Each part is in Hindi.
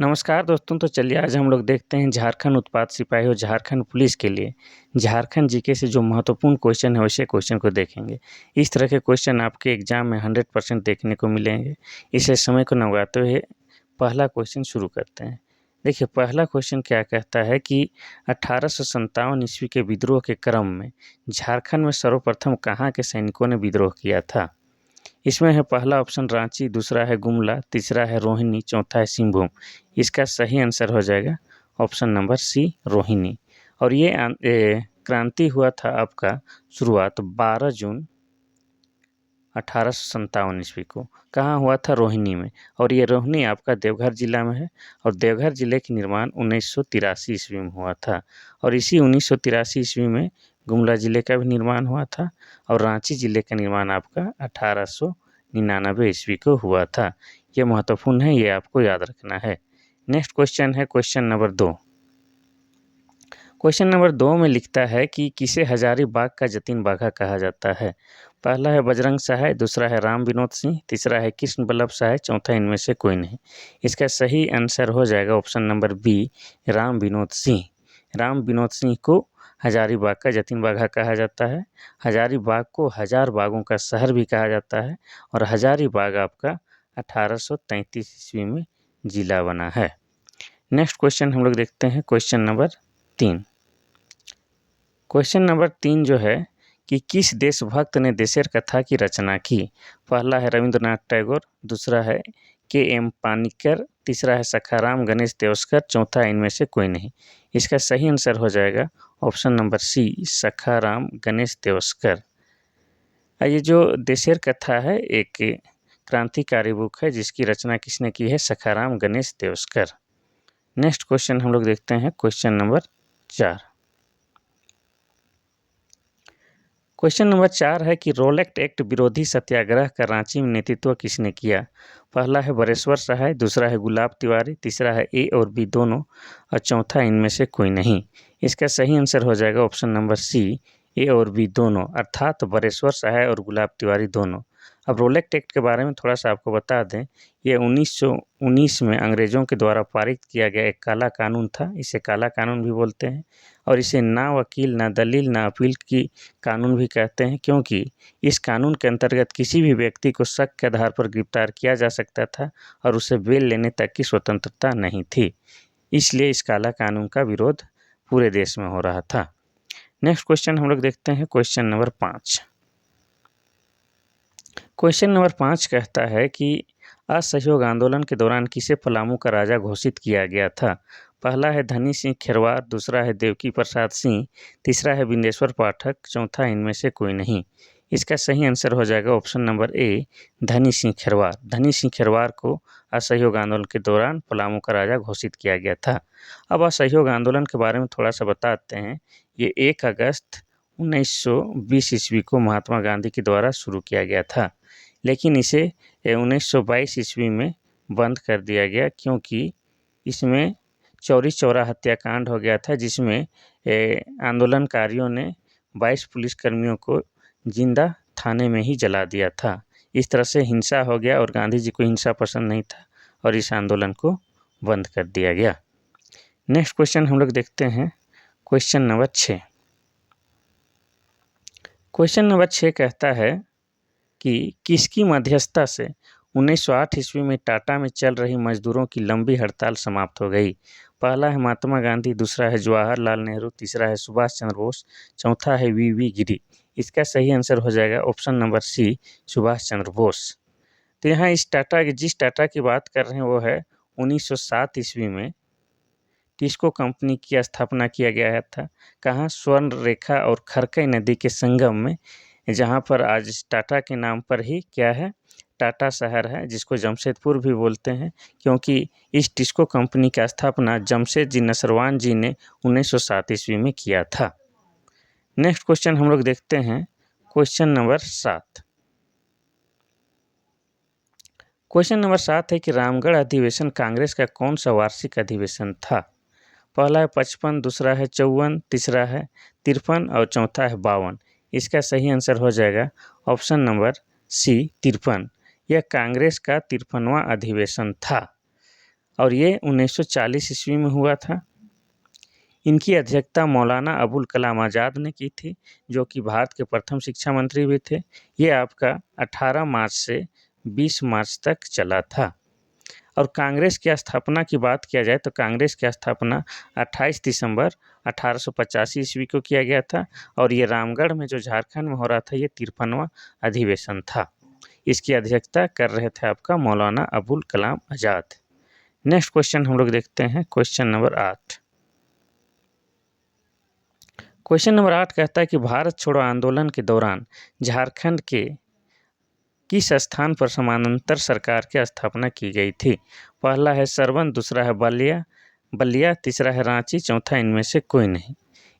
नमस्कार दोस्तों, तो चलिए आज हम लोग देखते हैं झारखंड उत्पाद सिपाही और झारखंड पुलिस के लिए झारखंड जीके से जो महत्वपूर्ण क्वेश्चन है वैसे क्वेश्चन को देखेंगे। इस तरह के क्वेश्चन आपके एग्जाम में 100% देखने को मिलेंगे। इसलिए समय को न गवाते हुए पहला क्वेश्चन शुरू करते हैं। देखिए पहला क्वेश्चन क्या कहता है कि 1857 ईस्वी के विद्रोह के क्रम में झारखंड में सर्वप्रथम कहाँ के सैनिकों ने विद्रोह किया था। इसमें है पहला ऑप्शन रांची, दूसरा है गुमला, तीसरा है रोहिणी, चौथा है सिंहभूम। इसका सही आंसर हो जाएगा ऑप्शन नंबर सी, रोहिणी। और ये क्रांति हुआ था आपका शुरुआत 12 जून 1857 ईस्वी को। कहाँ हुआ था? रोहिणी में। और ये रोहिणी आपका देवघर जिला में है और देवघर जिले की निर्माण 1983 ईस्वी में हुआ था। और इसी 1983 ईस्वी में गुमला जिले का भी निर्माण हुआ था और रांची जिले का निर्माण आपका 1899 ईस्वी को हुआ था। ये महत्वपूर्ण है, ये आपको याद रखना है। नेक्स्ट क्वेश्चन है क्वेश्चन नंबर 2। क्वेश्चन नंबर 2 में लिखता है कि किसे हजारीबाग का जतीन बाघा कहा जाता है। पहला है बजरंग सहाय, दूसरा है राम विनोद सिंह, तीसरा है कृष्ण बल्लभ सहाय, चौथा इनमें से कोई नहीं। इसका सही आंसर हो जाएगा option number B, Ram Vinod Singh. Ram Vinod Singh को हजारीबाग का जतीन बाघा कहा जाता है। हजारीबाग को हजार बागों का शहर भी कहा जाता है और हजारीबाग आपका 1833 ईस्वी में जिला बना है। नेक्स्ट क्वेश्चन हम लोग देखते हैं क्वेश्चन नंबर 3। क्वेश्चन नंबर 3 जो है कि किस देशभक्त ने देशेर कथा की रचना की। पहला है रविंद्रनाथ टैगोर, दूसरा है के.एम. पानिक्कर, तीसरा है सखाराम गणेश देवस्कर, चौथा इनमें से कोई नहीं। इसका सही आंसर हो जाएगा option number C, Sakharam Ganesh Deuskar. ये जो देशेर कथा है एक क्रांतिकारी बुक है जिसकी रचना किसने की है? सखाराम गणेश देवस्कर। नेक्स्ट क्वेश्चन हम लोग देखते हैं क्वेश्चन नंबर 4। क्वेश्चन नंबर 4 है कि रोलेक्ट एक्ट विरोधी सत्याग्रह का रांची में नेतृत्व किसने किया। पहला है बरेश्वर सहाय, दूसरा है गुलाब तिवारी, तीसरा है ए और बी दोनों और चौथा इनमें से कोई नहीं। इसका सही आंसर हो जाएगा ऑप्शन नंबर सी, ए और बी दोनों, अर्थात बरेश्वर सहाय और गुलाब तिवारी दोनों। अब रोलेक्ट एक्ट के बारे में थोड़ा सा आपको बता दें, ये 1919 में अंग्रेज़ों के द्वारा पारित किया गया एक काला कानून था। इसे काला कानून भी बोलते हैं और इसे ना वकील, ना दलील, ना अपील की कानून भी कहते हैं, क्योंकि इस कानून के अंतर्गत किसी भी व्यक्ति को शक के आधार पर गिरफ्तार किया जा सकता था और उसे बेल लेने तक की स्वतंत्रता नहीं थी। इसलिए इस काला कानून का विरोध पूरे देश में हो रहा था। नेक्स्ट क्वेश्चन हम लोग देखते हैं क्वेश्चन नंबर 5। क्वेश्चन नंबर 5 कहता है कि असहयोग आंदोलन के दौरान किसे पलामू का राजा घोषित किया गया था। पहला है धनी सिंह खेरवार, दूसरा है देवकी प्रसाद सिंह, तीसरा है बिंदेश्वर पाठक, चौथा इनमें से कोई नहीं। इसका सही आंसर हो जाएगा ऑप्शन नंबर ए, धनी सिंह खेरवार। धनी सिंह खेरवार को असहयोग आंदोलन के दौरान पलामू का राजा घोषित किया गया था। अब असहयोग आंदोलन के बारे में थोड़ा सा बताते हैं। ये 1 अगस्त 1920 ईस्वी को महात्मा गांधी के द्वारा शुरू किया गया था, लेकिन इसे 1922 ईस्वी में बंद कर दिया गया, क्योंकि इसमें चौरी चौरा हत्याकांड हो गया था, जिसमें आंदोलनकारियों ने 22 पुलिसकर्मियों को जिंदा थाने में ही जला दिया था। इस तरह से हिंसा हो गया और गांधी जी को हिंसा पसंद नहीं था और इस आंदोलन को बंद कर दिया गया। नेक्स्ट क्वेश्चन हम लोग देखते हैं क्वेश्चन नंबर 6। क्वेश्चन नंबर 6 कहता है कि किसकी मध्यस्थता से 1908 ईस्वी में टाटा में चल रही मजदूरों की लंबी हड़ताल समाप्त हो गई। पहला है महात्मा गांधी, दूसरा है जवाहरलाल नेहरू, तीसरा है सुभाष चंद्र बोस, चौथा है वी गिरी। इसका सही आंसर हो जाएगा ऑप्शन नंबर सी, सुभाष चंद्र बोस। तो यहाँ जिस टाटा की बात कर रहे हैं वो है 1907 ईस्वी में टिस्को कंपनी की स्थापना किया गया था। कहाँ? स्वर्ण रेखा और खरकई नदी के संगम में, जहाँ पर आज टाटा के नाम पर ही क्या है, टाटा शहर है, जिसको जमशेदपुर भी बोलते हैं, क्योंकि इस टिस्को कंपनी का स्थापना जमशेद जी नसरवान जी ने 1907 ईस्वी में किया था। नेक्स्ट क्वेश्चन हम लोग देखते हैं क्वेश्चन नंबर 7। क्वेश्चन नंबर 7 है कि रामगढ़ अधिवेशन कांग्रेस का कौन सा वार्षिक अधिवेशन था। पहला है 55, दूसरा है 54, तीसरा है 53 और चौथा है 52। इसका सही आंसर हो जाएगा ऑप्शन नंबर सी, 53। यह कांग्रेस का 53वां अधिवेशन था। और ये 1940 ईस्वी में हुआ था। इनकी अध्यक्षता मौलाना अबुल कलाम आज़ाद ने की थी, जो कि भारत के प्रथम शिक्षा मंत्री भी थे। ये आपका 18 मार्च से 20 मार्च तक चला था। और कांग्रेस की स्थापना की बात किया जाए तो कांग्रेस की स्थापना 28 दिसंबर 1885 ईस्वी को किया गया था, और ये रामगढ़ में जो झारखंड में हो रहा था, ये 53वां अधिवेशन था। इसकी अध्यक्षता कर रहे थे आपका मौलाना अबुल कलाम आज़ाद। नेक्स्ट क्वेश्चन हम लोग देखते हैं, क्वेश्चन नंबर 8। क्वेश्चन नंबर 8 कहता है कि भारत छोड़ो आंदोलन के दौरान झारखंड के किस स्थान पर समानांतर सरकार की स्थापना की गई थी? पहला है सरवन, दूसरा है बलिया, तीसरा है रांची, चौथा इनमें से कोई नहीं।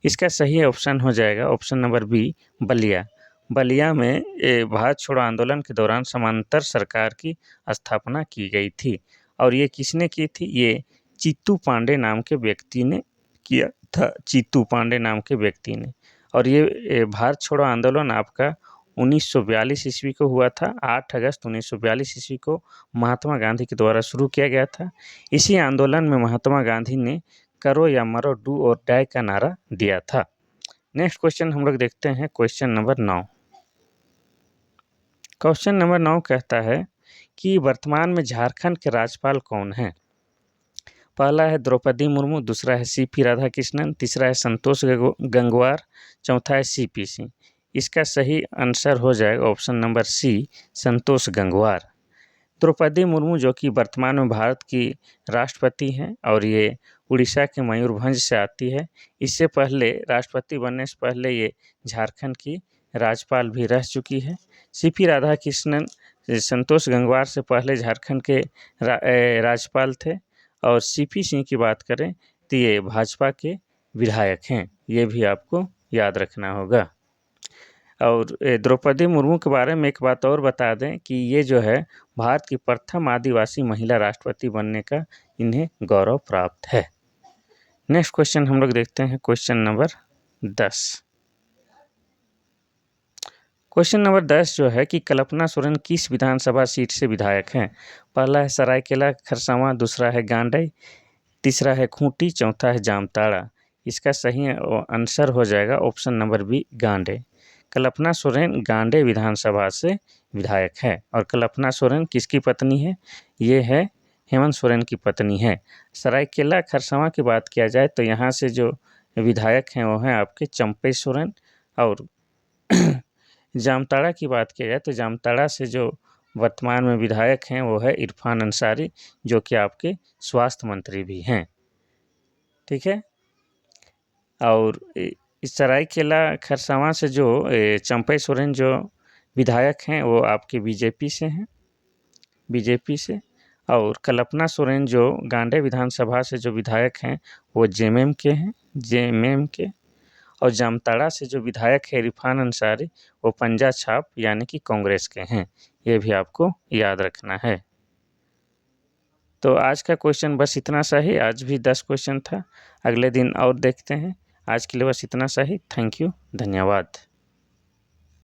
इसका सही ऑप्शन हो जाएगा option number B, Ballia. Ballia में भारत छोड़ो आंदोलन के दौरान समानांतर सरकार की स्थापना की गई थी, और ये किसने की थी? ये चित्तू पांडे नाम के व्यक्ति ने किया था, चित्तू पांडे नाम के व्यक्ति ने। और ये भारत छोड़ो आंदोलन आपका 1942 ईस्वी को हुआ था। 8 अगस्त 1942 ईस्वी को महात्मा गांधी के द्वारा शुरू किया गया था। इसी आंदोलन में महात्मा गांधी ने करो या मरो, डू और डाई का नारा दिया था। नेक्स्ट क्वेश्चन हम लोग देखते हैं, क्वेश्चन नंबर 9। क्वेश्चन नंबर 9 कहता है कि वर्तमान में झारखंड के राज्यपाल कौन हैं? पहला है द्रौपदी मुर्मू, दूसरा है सीपी राधाकृष्णन, तीसरा है संतोष गंगवार, चौथा है सीपी सिंह। इसका सही आंसर हो जाएगा ऑप्शन नंबर सी, संतोष गंगवार। द्रौपदी मुर्मू जो कि वर्तमान में भारत की राष्ट्रपति हैं, और ये उड़ीसा के मयूरभंज से आती है। इससे पहले राष्ट्रपति बनने से पहले ये झारखंड की राज्यपाल भी रह चुकी है। सीपी राधाकृष्णन संतोष गंगवार से पहले झारखंड के राज्यपाल थे, और सीपी सिंह की बात करें तो ये भाजपा के विधायक हैं। ये भी आपको याद रखना होगा। और द्रौपदी मुर्मू के बारे में एक बात और बता दें कि ये जो है भारत की प्रथम आदिवासी महिला राष्ट्रपति बनने का इन्हें गौरव प्राप्त है। नेक्स्ट क्वेश्चन हम लोग देखते हैं, क्वेश्चन नंबर 10। क्वेश्चन नंबर 10 जो है कि कल्पना सोरेन किस विधानसभा सीट से विधायक हैं? पहला है सरायकेला खरसावां, दूसरा है गांडई, तीसरा है खूंटी, चौथा है जामताड़ा। इसका सही आंसर हो जाएगा ऑप्शन नंबर बी, गांडे। कल्पना सोरेन गांडे विधानसभा से विधायक है। और कल्पना सोरेन किसकी पत्नी है? ये है हेमंत सोरेन की पत्नी है। सरायकेला खरसावां की बात किया जाए तो यहाँ से जो विधायक हैं वो हैं आपके चंपई सोरेन। और जामताड़ा की बात किया जाए तो जामताड़ा से जो वर्तमान में विधायक हैं वो है इरफान अंसारी, जो कि आपके स्वास्थ्य मंत्री भी हैं। ठीक है। और इस सरायकेला खरसावां से जो चंपई सोरेन जो विधायक हैं वो आपके बीजेपी से हैं, बीजेपी से। और कल्पना सोरेन जो गांडे विधानसभा से जो विधायक हैं वो जेएमएम के हैं, जेएमएम के। और जामताड़ा से जो विधायक है इरफान अंसारी, वो पंजा छाप यानी कि कांग्रेस के हैं। ये भी आपको याद रखना है। तो आज का क्वेश्चन बस इतना सा ही। आज भी 10 क्वेश्चन था, अगले दिन और देखते हैं। आज के लिए बस इतना सा ही। थैंक यू, धन्यवाद।